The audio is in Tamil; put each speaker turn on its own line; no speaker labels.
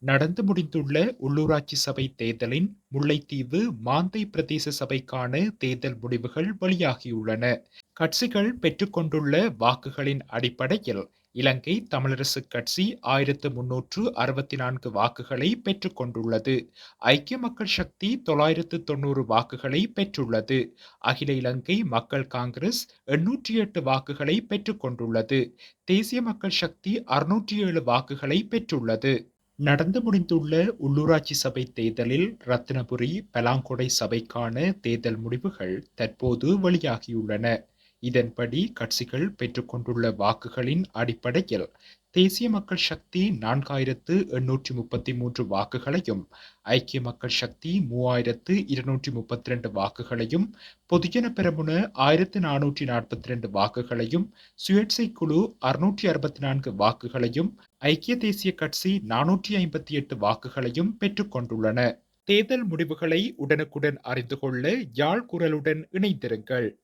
நடந்து முடிந்துள்ள உள்ளூராட்சி சபை தேர்தலின் முல்லைத்தீவு மாந்தை பிரதேச சபைக்கான தேர்தல் முடிவுகள் வெளியாகியுள்ளன. கட்சிகள் பெற்றுக்கொண்டுள்ள வாக்குகளின் அடிப்படையில் இலங்கை தமிழரசுக் கட்சி 1364 வாக்குகளை பெற்றுக்கொண்டுள்ளது. ஐக்கிய மக்கள் சக்தி 990 வாக்குகளை பெற்றுள்ளது. அகில இலங்கை மக்கள் காங்கிரஸ் 808 வாக்குகளை பெற்றுக்கொண்டுள்ளது. தேசிய மக்கள் சக்தி 607 வாக்குகளை பெற்றுள்ளது. நடந்து முடிந்துள்ள உள்ளூராட்சி சபை தேர்தலில் ரத்தினபுரி பலாங்கொடை சபைக்கான தேர்தல் முடிவுகள் தற்போது வெளியாகியுள்ளன. இதன்படி கட்சிகள் பெற்றுக்கொண்டுள்ள வாக்குகளின் அடிப்படையில் தேசிய மக்கள் சக்தி 4833 வாக்குகளையும், ஐக்கிய மக்கள் சக்தி 3232 வாக்குகளையும், பொதுஜன பெரமுன 1442 வாக்குகளையும், சுயேட்சை குழு 664 வாக்குகளையும், ஐக்கிய தேசிய கட்சி 458 வாக்குகளையும் பெற்றுக்கொண்டுள்ளன. தேர்தல் முடிவுகளை உடனுக்குடன் அறிந்து கொள்ள யாழ் குரலுடன் இணைந்திருங்கள்.